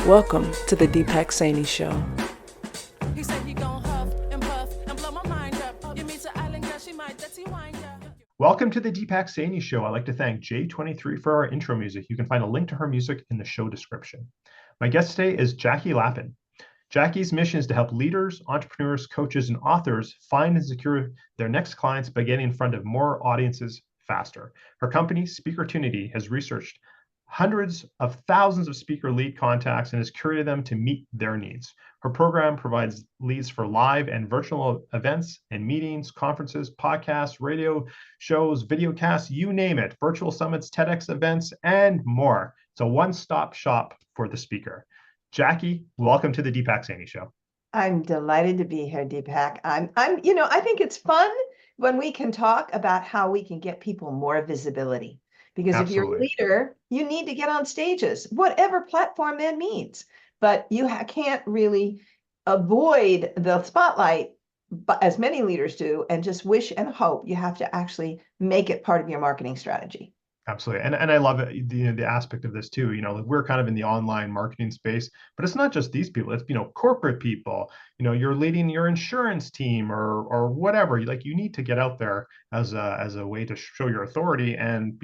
Welcome to the Deepak Saini Show. He said he gon' huff and puff and blow my mind up. You meet the island girl, she might dirty wine up. Welcome to the Deepak Saini Show. I'd like to thank J23 for our intro music. You can find a link to her music in the show description. My guest today is Jackie Lapin. Jackie's mission is to help leaders, entrepreneurs, coaches, and authors find and secure their next clients by getting in front of more audiences faster. Her company, Speaker Tunity, has researched hundreds of thousands of speaker lead contacts and has curated them to meet their needs. Her program provides leads for live and virtual events and meetings, conferences, podcasts, radio shows, videocasts, you name it, virtual summits, TEDx events, and more. It's a one-stop shop for the speaker. Jackie, welcome to the Deepak Saini Show. I'm delighted to be here, Deepak. I think it's fun when we can talk about how we can get people more visibility. Because if you're a leader, you need to get on stages, whatever platform that means. But you can't really avoid the spotlight, as many leaders do, and just wish and hope. You have to actually make it part of your marketing strategy. Absolutely. And I love it, the aspect of this too. We're kind of in the online marketing space, but it's not just these people. It's, corporate people, you're leading your insurance team or whatever. You need to get out there as a way to show your authority and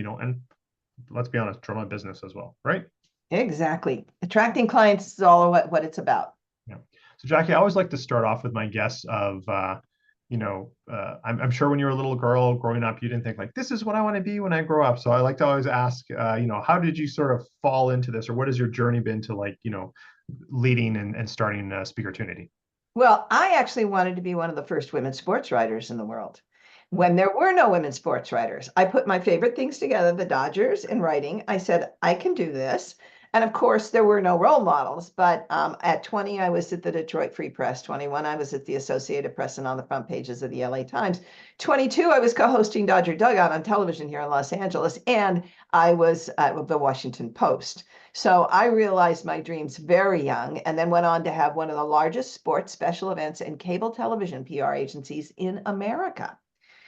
let's be honest, drum a business as well, right? Exactly. Attracting clients is all what it's about. Yeah. So Jackie, I always like to start off with my guests of, I'm sure when you were a little girl growing up, you didn't think like, this is what I want to be when I grow up. So I like to always ask, how did you sort of fall into this, or what has your journey been to leading and starting Speaker Tunity? Well, I actually wanted to be one of the first women sports writers in the world. When there were no women sports writers, I put my favorite things together, the Dodgers and writing. I said, I can do this. And of course, there were no role models. But at 20, I was at the Detroit Free Press. 21, I was at the Associated Press and on the front pages of the LA Times. 22, I was co-hosting Dodger Dugout on television here in Los Angeles. And I was at the Washington Post. So I realized my dreams very young and then went on to have one of the largest sports special events and cable television PR agencies in America.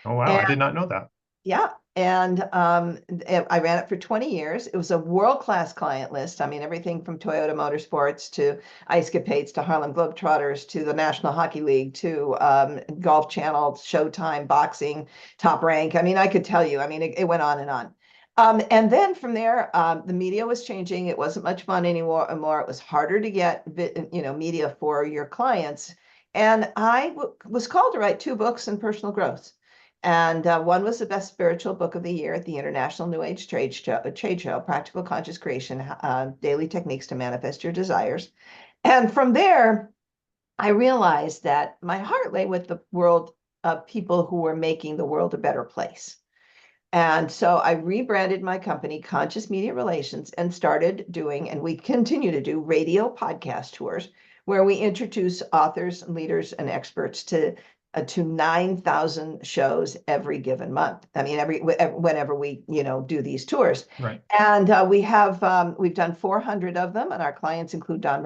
Oh, wow. I did not know that. Yeah. And I ran it for 20 years. It was a world-class client list. I mean, everything from Toyota Motorsports to Ice Capades to Harlem Globetrotters to the National Hockey League to Golf Channel, Showtime, boxing, Top Rank. I mean, I could tell you, it went on and on. And then from there, the media was changing. It wasn't much fun anymore. It was harder to get, media for your clients. And I was called to write 2 books in personal growth. And one was the best spiritual book of the year at the International New Age Trade Show, Practical Conscious Creation, Daily Techniques to Manifest Your Desires. And from there, I realized that my heart lay with the world of people who were making the world a better place. And so I rebranded my company, Conscious Media Relations, and started doing, and we continue to do, radio podcast tours where we introduce authors, leaders, and experts to 9,000 shows every given month. I mean, whenever we, do these tours. Right. And we've done 400 of them, and our clients include Don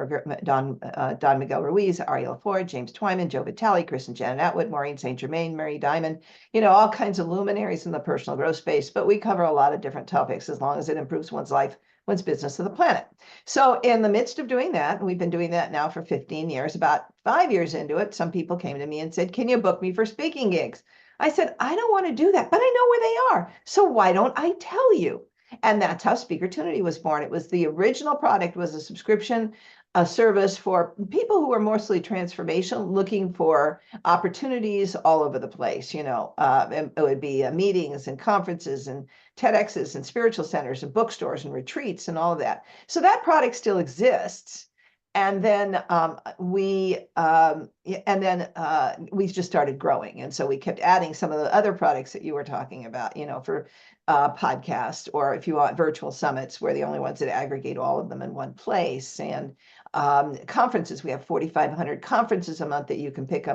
Miguel Ruiz, Ariel Ford, James Twyman, Joe Vitale, Chris and Janet Atwood, Maureen St. Germain, Mary Diamond, all kinds of luminaries in the personal growth space. But we cover a lot of different topics as long as it improves one's life, one's business, to the planet. So in the midst of doing that, and we've been doing that now for 15 years, about 5 years into it, some people came to me and said, can you book me for speaking gigs? I said, I don't want to do that, but I know where they are. So why don't I tell you? And that's how Speaker Tunity was born. It was the original product, was a subscription, a service for people who are mostly transformational, looking for opportunities all over the place. It would be meetings and conferences and TEDx's and spiritual centers and bookstores and retreats and all of that. So that product still exists. And then we just started growing. And so we kept adding some of the other products that you were talking about, for podcasts, or if you want virtual summits, we're the only ones that aggregate all of them in one place. And conferences, we have 4,500 conferences a month that you can pick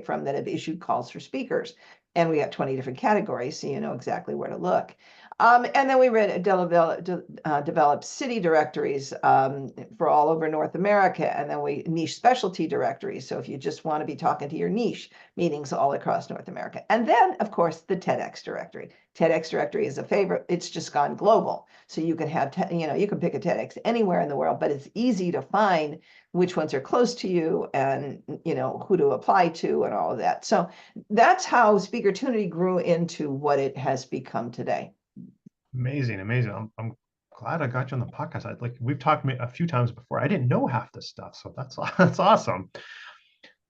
from that have issued calls for speakers. And we got 20 different categories, so you know exactly where to look. And then we developed city directories for all over North America, and then we niche specialty directories. So if you just want to be talking to your niche, meetings all across North America. And then, of course, the TEDx directory. TEDx directory is a favorite. It's just gone global. So you can have, you can pick a TEDx anywhere in the world, but it's easy to find which ones are close to you and, who to apply to and all of that. So that's how Speaker Tunity grew into what it has become today. Amazing, amazing. I'm glad I got you on the podcast. We've talked a few times before. I didn't know half this stuff, so that's awesome.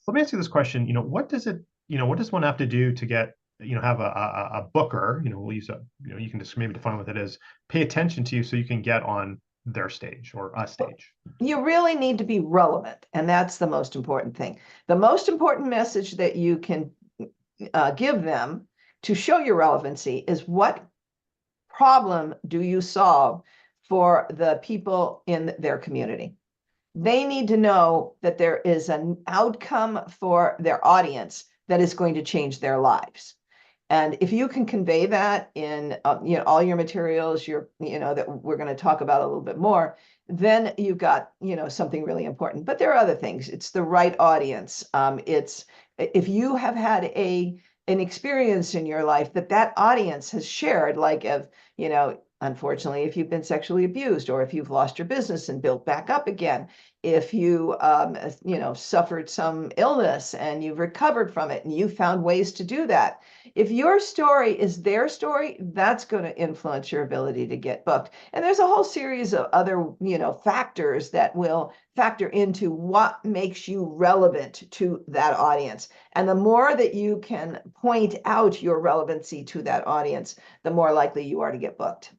Let me ask you this question. What does one have to do to get, have a booker, we'll use you can just maybe define what that is, pay attention to you so you can get on their stage or a stage? You really need to be relevant, and that's the most important thing. The most important message that you can give them to show your relevancy is, what problem do you solve for the people in their community? They need to know that there is an outcome for their audience that is going to change their lives. And if you can convey that in all your materials, that we're going to talk about a little bit more, then you've got something really important. But there are other things. It's the right audience. It's if you have had an experience in your life that audience has shared, like unfortunately, if you've been sexually abused, or if you've lost your business and built back up again, if you, suffered some illness and you've recovered from it and you found ways to do that. If your story is their story, that's going to influence your ability to get booked. And there's a whole series of other, factors that will factor into what makes you relevant to that audience. And the more that you can point out your relevancy to that audience, the more likely you are to get booked.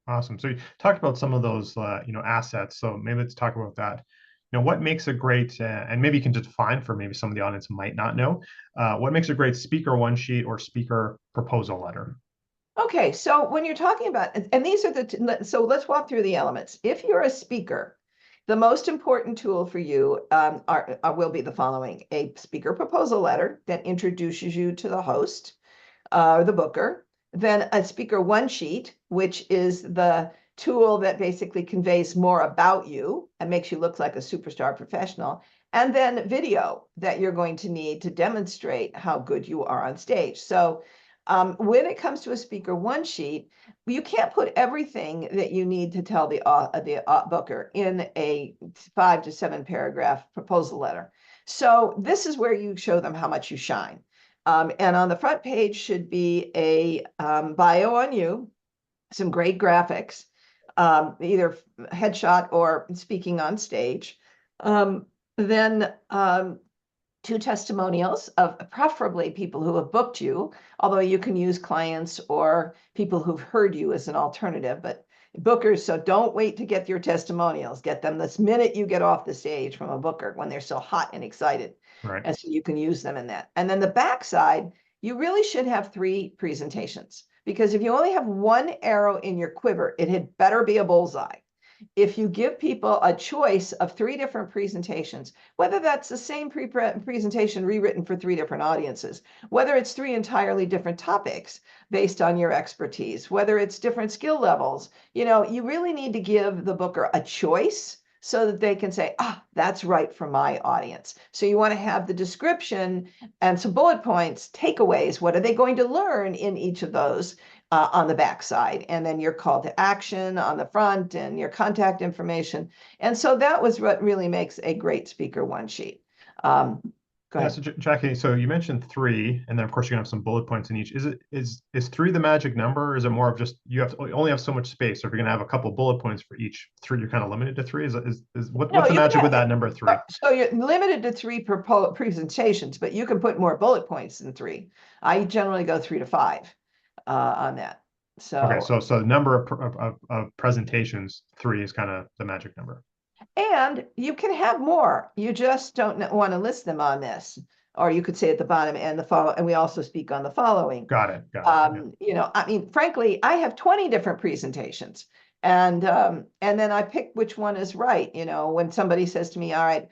Awesome. So you talked about some of those, assets. So maybe let's talk about that. What makes a great, and maybe you can just define for maybe some of the audience might not know, what makes a great speaker one sheet or speaker proposal letter? Okay, so when you're talking about, and these are so let's walk through the elements. If you're a speaker, the most important tool for you will be the following: a speaker proposal letter that introduces you to the host, or the booker. Then a speaker one sheet, which is the tool that basically conveys more about you and makes you look like a superstar professional. And then video that you're going to need to demonstrate how good you are on stage. So when it comes to a speaker one sheet, you can't put everything that you need to tell the booker in a 5 to 7 paragraph proposal letter. So this is where you show them how much you shine. And on the front page should be a bio on you, some great graphics, either headshot or speaking on stage. Then 2 testimonials of preferably people who have booked you, although you can use clients or people who've heard you as an alternative, but bookers, so don't wait to get your testimonials. Get them this minute you get off the stage from a booker, when they're so hot and excited. Right. And so you can use them in that. And then the backside, you really should have 3 presentations, because if you only have 1 arrow in your quiver, it had better be a bullseye. If you give people a choice of 3 different presentations, whether that's the same presentation rewritten for 3 different audiences, whether it's 3 entirely different topics based on your expertise, whether it's different skill levels, you really need to give the booker a choice so that they can say, that's right for my audience. So you want to have the description and some bullet points, takeaways. What are they going to learn in each of those? On the back side, and then your call to action on the front, and your contact information. And so that was what really makes a great speaker one sheet. Go ahead. So Jackie, so you mentioned 3, and then of course you're gonna have some bullet points in each. Is 3 the magic number? Or is it more of just you only have so much space? So if you're gonna have a couple bullet points for each 3, you're kind of limited to 3. What's the magic with that number 3? So you're limited to 3 presentations, but you can put more bullet points than 3. I generally go 3 to 5. On that. So okay, so the number of presentations, 3 is kind of the magic number. And you can have more. You just don't want to list them on this, or you could say at the bottom, and the follow. And we also speak on the following. Got it. Yeah. I mean, frankly, I have 20 different presentations, and then I pick which one is right. When somebody says to me, "All right,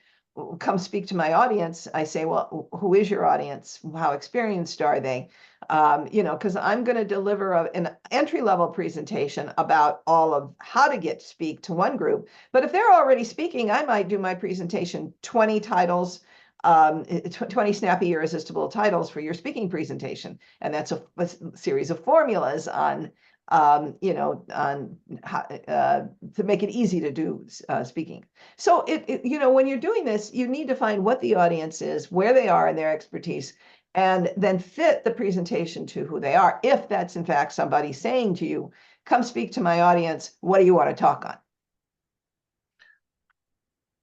come speak to my audience, I say, well, who is your audience? How experienced are they? Because I'm going to deliver an entry-level presentation about all of how to get to speak to one group. But if they're already speaking, I might do my presentation 20 titles, 20 snappy, irresistible titles for your speaking presentation. And that's a series of formulas on on how, to make it easy to do speaking. So when you're doing this, you need to find what the audience is, where they are in their expertise, and then fit the presentation to who they are. If that's in fact somebody saying to you, come speak to my audience, what do you want to talk on?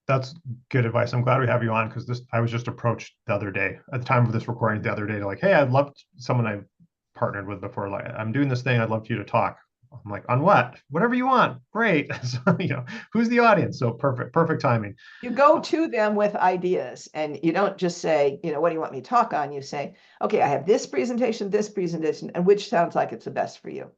That's good advice. I'm glad we have you on, because I was just approached the other day at the time of this recording the other day, like, hey, I'd love someone I've partnered with before, like, I'm doing this thing, I'd love you to talk. I'm like, on what? Whatever you want. Great. So, who's the audience? So perfect timing. You go to them with ideas, and you don't just say, what do you want me to talk on? You say, okay, I have this presentation, and which sounds like it's the best for you.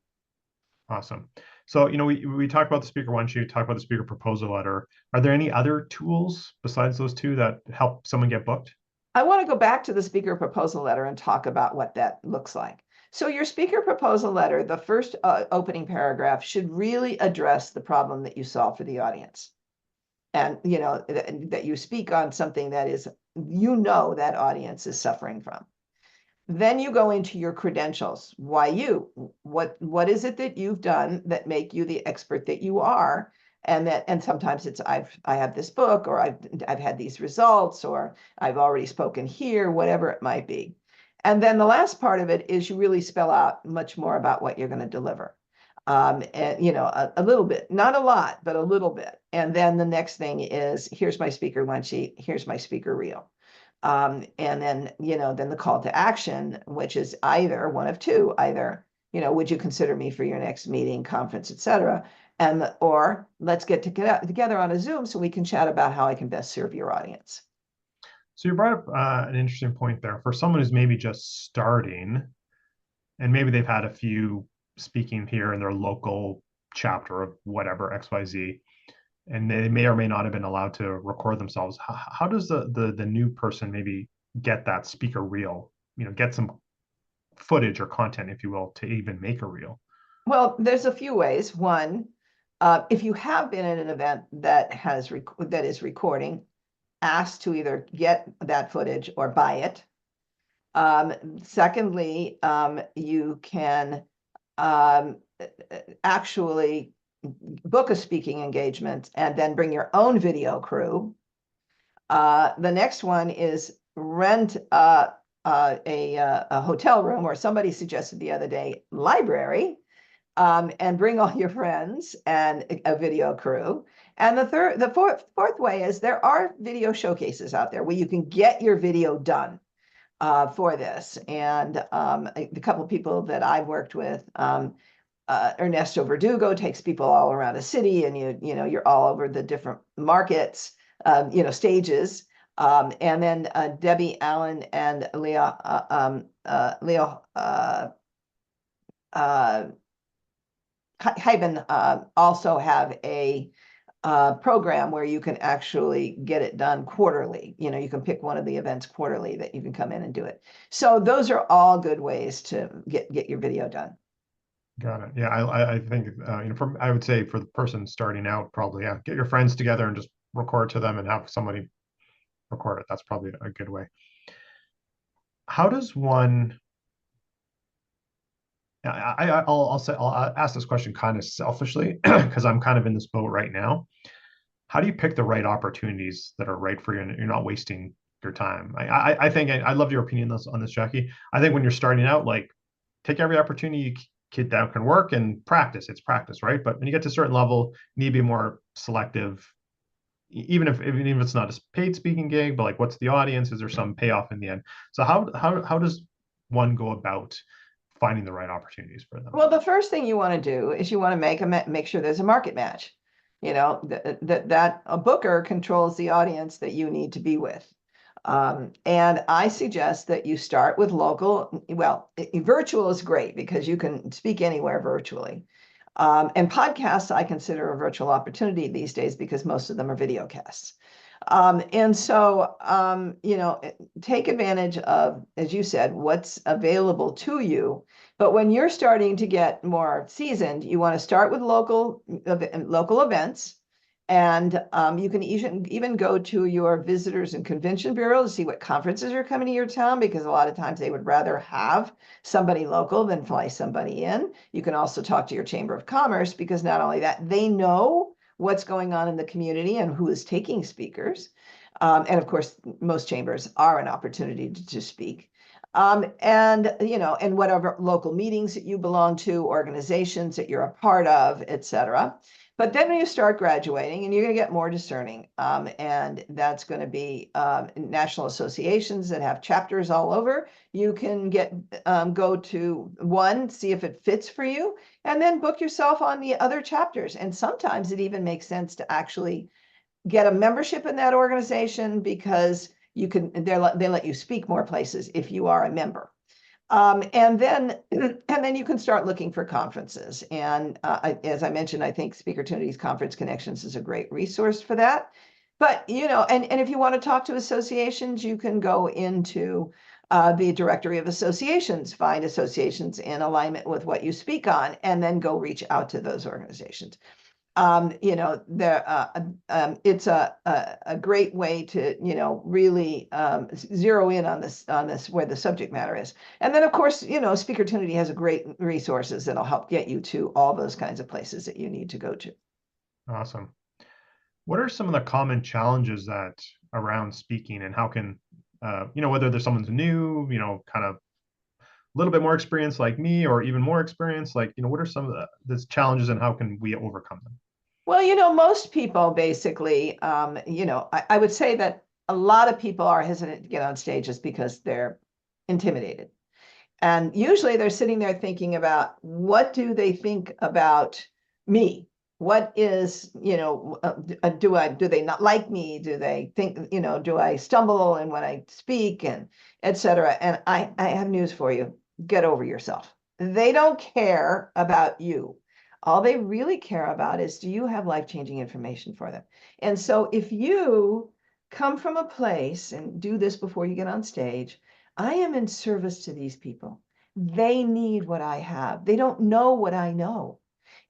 Awesome. So, we talked about the speaker one sheet, talked about the speaker proposal letter. Are there any other tools besides those two that help someone get booked? I want to go back to the speaker proposal letter and talk about what that looks like. So your speaker proposal letter, the first opening paragraph should really address the problem that you solve for the audience. And, that you speak on something that is, that audience is suffering from. Then you go into your credentials. Why you? What is it that you've done that make you the expert that you are? And sometimes it's I have this book, or I've had these results, or I've already spoken here, whatever it might be. And then the last part of it is you really spell out much more about what you're going to deliver. And a little bit, not a lot, but a little bit. And then the next thing is, here's my speaker one sheet, here's my speaker reel. And then, then the call to action, which is either one of two, either, would you consider me for your next meeting, conference, etc. Or let's get together on a Zoom so we can chat about how I can best serve your audience. So you brought up an interesting point there. For someone who's maybe just starting, and maybe they've had a few speaking here in their local chapter of whatever, XYZ, and they may or may not have been allowed to record themselves. How does the new person maybe get that speaker reel, get some footage or content, if you will, to even make a reel? Well, there's a few ways. One, if you have been at an event that is recording, ask to either get that footage or buy it. Secondly, you can actually book a speaking engagement and then bring your own video crew. The next one is rent a hotel room, or somebody suggested the other day, library, and bring all your friends and a video crew. And the fourth way is there are video showcases out there where you can get your video done for this. And a couple of people that I've worked with, Ernesto Verdugo takes people all around a city, and you're all over the different markets, stages. And then Debbie Allen and Leo Hyben also have a program where you can actually get it done quarterly. You can pick one of the events quarterly that you can come in and do it. So those are all good ways to get your video done. Got it. Yeah, I think I would say for the person starting out, probably get your friends together and just record to them and have somebody record it. That's probably a good way. How does one? I'll ask this question kind of selfishly because I'm kind of in this boat right now. How do you pick the right opportunities that are right for you and you're not wasting your time? I think I love your opinion on this, Jackie. I think when you're starting out, like, take every opportunity that can work and practice. It's practice, right? But when you get to a certain level, you need to be more selective, even if it's not a paid speaking gig, but like, what's the audience? Is there some payoff in the end? So how does one go about finding the right opportunities for them? Well, the first thing you want to do is you want to make sure there's a market match. That a booker controls the audience that you need to be with. And I suggest that you start with local. Well, virtual is great because you can speak anywhere virtually. And podcasts I consider a virtual opportunity these days because most of them are video casts. And so, take advantage of, as you said, what's available to you. But when you're starting to get more seasoned, you want to start with local events. And you can even go to your visitors and convention bureau to see what conferences are coming to your town, because a lot of times they would rather have somebody local than fly somebody in. You can also talk to your Chamber of Commerce, because not only that, they know what's going on in the community and who is taking speakers. And of course, most chambers are an opportunity to speak. And whatever local meetings that you belong to, organizations that you're a part of, et cetera. But then when you start graduating, and you're going to get more discerning, and that's going to be national associations that have chapters all over. You can go to one, see if it fits for you, and then book yourself on the other chapters. And sometimes it even makes sense to actually get a membership in that organization, because they let you speak more places if you are a member. And then you can start looking for conferences. And as I mentioned, I think Speaker Tunity's Conference Connections is a great resource for that. But, and if you want to talk to associations, you can go into the directory of associations, find associations in alignment with what you speak on, and then go reach out to those organizations. It's a great way to, really zero in on this where the subject matter is. And then, of course, Speaker Tunity has great resources that'll help get you to all those kinds of places that you need to go to. Awesome. What are some of the common challenges that around speaking, and how can, whether there's someone's new, kind of a little bit more experience like me, or even more experience, like, what are some of the challenges, and how can we overcome them? Well, most people basically, I would say that a lot of people are hesitant to get on stage just because they're intimidated. And usually they're sitting there thinking about, what do they think about me? What is, do they not like me? Do they think, do I stumble and when I speak, and et cetera? And I have news for you. Get over yourself. They don't care about you. All they really care about is, do you have life-changing information for them? And so if you come from a place, and do this before you get on stage, I am in service to these people. They need what I have. They don't know what I know.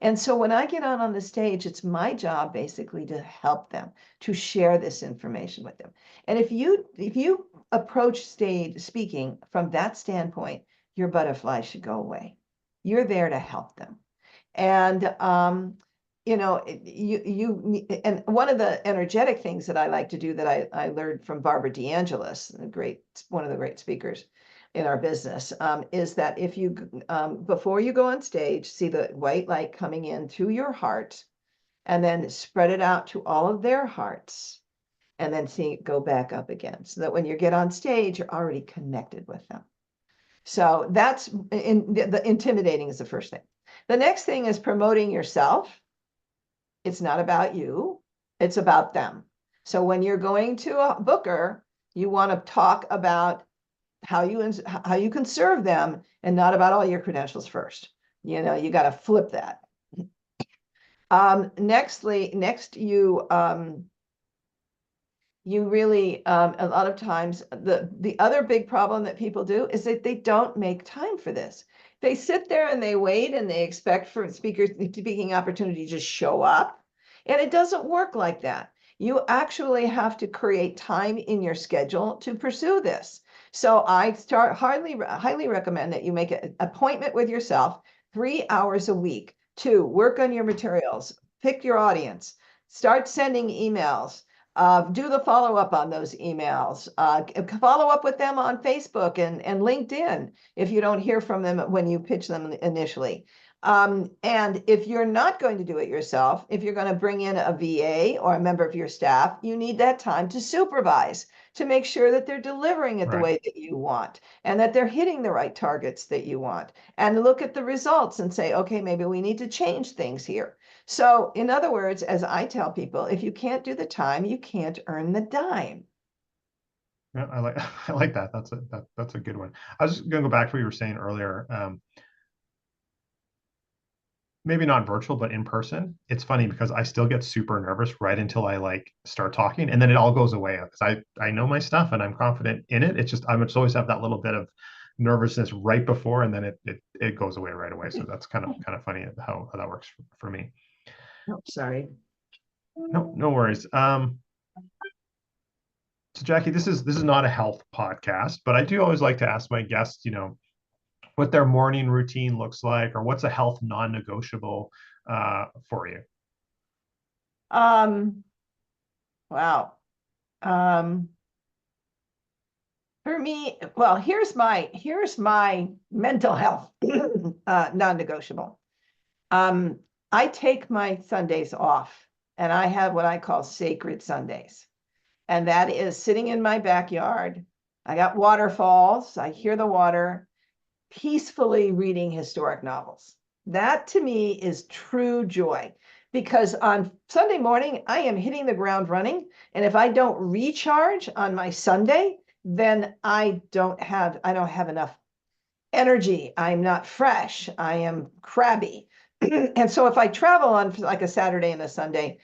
And so when I get out on the stage, it's my job basically to help them, to share this information with them. And if you approach stage speaking from that standpoint, your butterflies should go away. You're there to help them. And and one of the energetic things that I like to do, that I learned from Barbara DeAngelis, one of the great speakers in our business, is that if you, before you go on stage, see the white light coming in through your heart, and then spread it out to all of their hearts, and then see it go back up again, so that when you get on stage, you're already connected with them. So that's the intimidating is the first thing. The next thing is promoting yourself. It's not about you, it's about them. So when you're going to a booker, you want to talk about how you can serve them, and not about all your credentials first. You got to flip that. Next, you really, a lot of times, the other big problem that people do is that they don't make time for this. They sit there and they wait, and they expect for speaking opportunity to just show up. And it doesn't work like that. You actually have to create time in your schedule to pursue this. So I highly recommend that you make an appointment with yourself 3 hours a week to work on your materials, pick your audience, start sending emails. Do the follow-up on those emails. Follow up with them on Facebook and LinkedIn if you don't hear from them when you pitch them initially. And if you're not going to do it yourself, if you're going to bring in a VA or a member of your staff, you need that time to supervise, to make sure that they're delivering it the way that you want, and that they're hitting the right targets that you want, and look at the results and say, okay, maybe we need to change things here. So in other words, as I tell people, if you can't do the time, you can't earn the dime. Yeah, I like that. That's a good one. I was just going to go back to what you were saying earlier. maybe not virtual, but in person, it's funny because I still get super nervous right until I like start talking, and then it all goes away because I know my stuff and I'm confident in it. It's just I would always have that little bit of nervousness right before, and then it goes away right away. So that's kind of funny how that works for me. Oh, sorry. No worries. So Jackie, this is not a health podcast, but I do always like to ask my guests, what their morning routine looks like, or what's a health non-negotiable for you. Wow. For me, well, here's my mental health non-negotiable. I take my Sundays off, and I have what I call sacred Sundays. And that is sitting in my backyard. I got waterfalls. I hear the water, peacefully reading historic novels. That to me is true joy, because on Sunday morning, I am hitting the ground running. And if I don't recharge on my Sunday, then I don't have enough energy. I'm not fresh. I am crabby. And so if I travel on like a Saturday and a Sunday,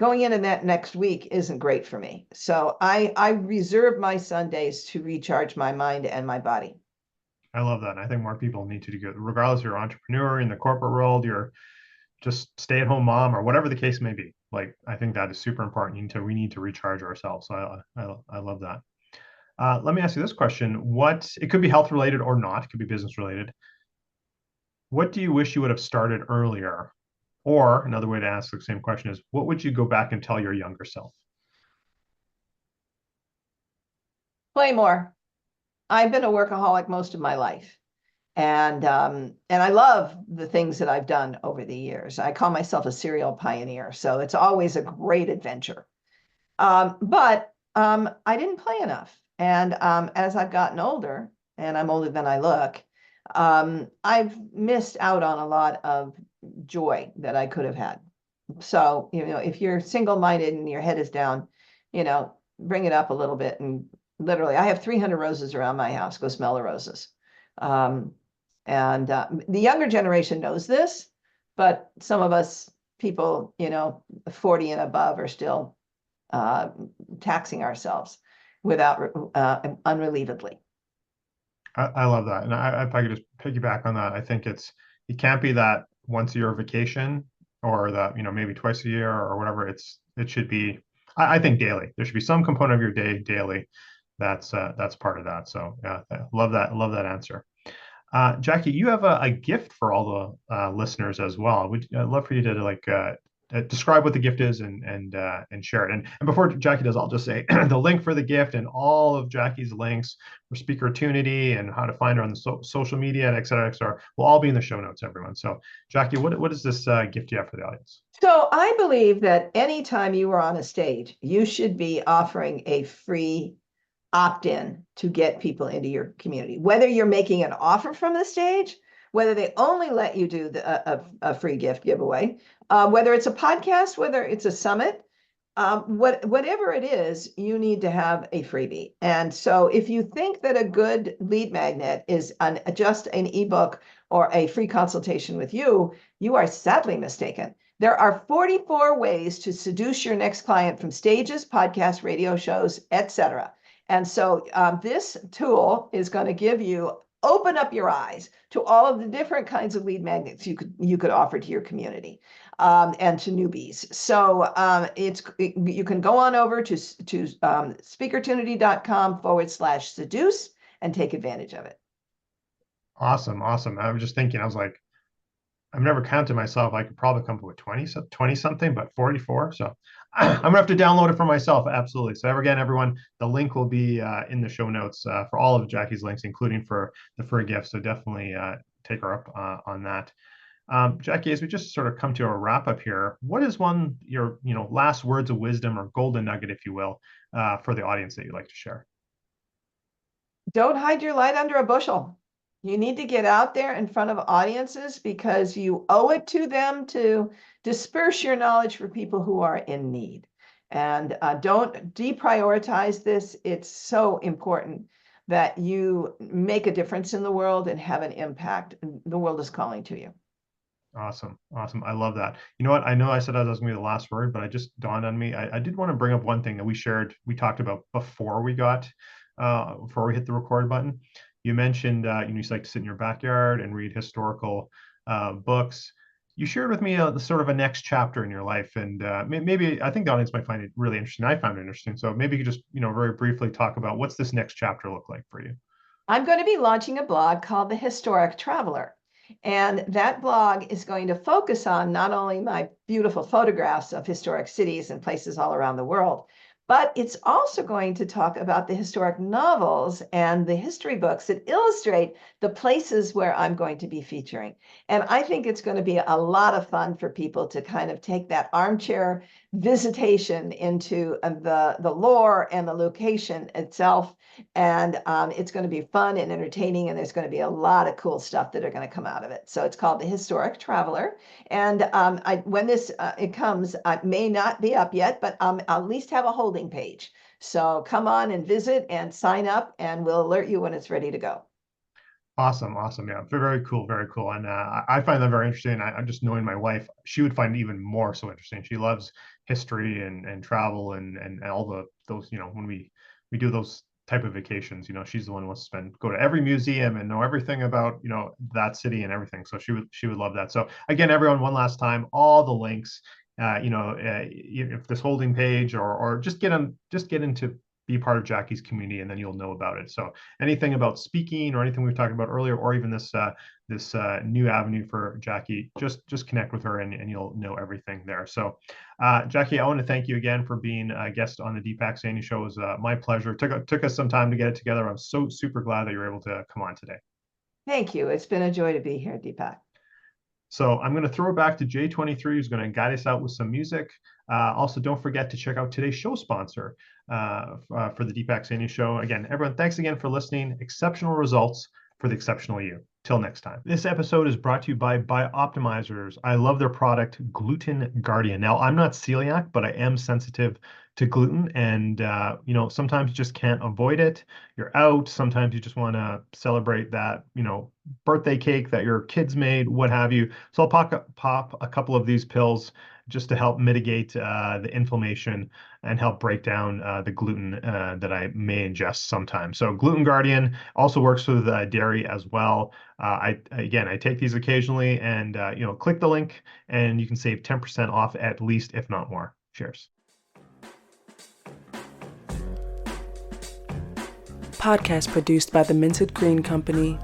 going into that next week isn't great for me. So I reserve my Sundays to recharge my mind and my body. I love that. And I think more people need to do it, regardless if you're an entrepreneur in the corporate world, you're just stay-at-home mom, or whatever the case may be. Like, I think that is super important. We need to recharge ourselves. So I love that. Let me ask you this question. It could be health related or not, it could be business related. What do you wish you would have started earlier? Or another way to ask the same question is, what would you go back and tell your younger self? Play more. I've been a workaholic most of my life. And I love the things that I've done over the years. I call myself a serial pioneer, so it's always a great adventure. But I didn't play enough. And as I've gotten older, and I'm older than I look, I've missed out on a lot of joy that I could have had. So, if you're single-minded and your head is down, bring it up a little bit. And literally, I have 300 roses around my house. Go smell the roses. And the younger generation knows this, but some of us people, 40 and above are still taxing ourselves without unrelievedly. I love that. And if I could just piggyback on that, I think it can't be that once a year vacation, or that, maybe twice a year or whatever. It should be, I think, daily. There should be some component of your day daily that's part of that. So yeah, I love that. Love that answer. Jackie, you have a gift for all the listeners as well. I'd love for you to describe what the gift is and share it. And before Jackie does, I'll just say the link for the gift and all of Jackie's links for Speaker Tunity and how to find her on the social media, and et cetera, will all be in the show notes, everyone. So Jackie, what is this gift you have for the audience? So I believe that anytime you are on a stage, you should be offering a free opt-in to get people into your community, whether you're making an offer from the stage, whether they only let you do a free gift giveaway, whether it's a podcast, whether it's a summit, whatever it is, you need to have a freebie. And so if you think that a good lead magnet is just an ebook or a free consultation with you, you are sadly mistaken. There are 44 ways to seduce your next client from stages, podcasts, radio shows, etc. And so this tool is going to open up your eyes to all of the different kinds of lead magnets you could offer to your community and to newbies. So you can go on over to speakertunity.com/seduce and take advantage of it. Awesome. I was just thinking, I was like, I've never counted myself. I could probably come up with 20 something, but 44. So I'm gonna have to download it for myself. Absolutely. So again, everyone, the link will be in the show notes for all of Jackie's links, including for the free gift. So definitely take her up on that. Jackie, as we just sort of come to a wrap up here, what is your last words of wisdom or golden nugget, if you will, for the audience that you'd like to share? Don't hide your light under a bushel. You need to get out there in front of audiences because you owe it to them to disperse your knowledge for people who are in need. And don't deprioritize this. It's so important that you make a difference in the world and have an impact. The world is calling to you. Awesome. Awesome. I love that. You know what? I know I said that was going to be the last word, but it just dawned on me. I did want to bring up one thing that we talked about before before we hit the record button. You mentioned, you used to like to sit in your backyard and read historical books. You shared with me the sort of a next chapter in your life, and maybe I think the audience might find it really interesting. I found it interesting. So maybe you could just, very briefly talk about what's this next chapter look like for you? I'm going to be launching a blog called The Historic Traveler. And that blog is going to focus on not only my beautiful photographs of historic cities and places all around the world, but it's also going to talk about the historic novels and the history books that illustrate the places where I'm going to be featuring. And I think it's going to be a lot of fun for people to kind of take that armchair visitation into the lore and the location itself. And it's going to be fun and entertaining, and there's going to be a lot of cool stuff that are going to come out of it. So it's called The Historic Traveler. And when this it comes, it may not be up yet, but I'll at least have a holding page. So come on and visit and sign up, and we'll alert you when it's ready to go. Awesome, awesome. Yeah, very cool, very cool. And I find that very interesting. I'm just knowing my wife, she would find it even more so interesting. She loves history and travel and all those, when we do those type of vacations, she's the one who wants to go to every museum and know everything about, that city and everything. So she would love that. So again, everyone, one last time, all the links, if this holding page or just get into be part of Jackie's community, and then you'll know about it. So anything about speaking or anything we've talked about earlier, or even this new avenue for Jackie, just connect with her and you'll know everything there. So Jackie, I want to thank you again for being a guest on the Deepak Saini Show. It was my pleasure. Took us some time to get it together. I'm so super glad that you were able to come on today. Thank you. It's been a joy to be here, Deepak. So I'm going to throw it back to J23, who's going to guide us out with some music. Also, don't forget to check out today's show sponsor for the Deepak Saini Show. Again, everyone, thanks again for listening. Exceptional results for the exceptional you. Till next time. This episode is brought to you by Bioptimizers. I love their product, Gluten Guardian. Now, I'm not celiac, but I am sensitive to gluten, and sometimes you just can't avoid it. You're out. Sometimes you just want to celebrate that, birthday cake that your kids made, what have you. So I'll pop a couple of these pills just to help mitigate the inflammation and help break down the gluten that I may ingest sometimes. So Gluten Guardian also works with dairy as well. I take these occasionally, and click the link and you can save 10% off at least, if not more. Cheers. Podcast produced by the Minted Green Company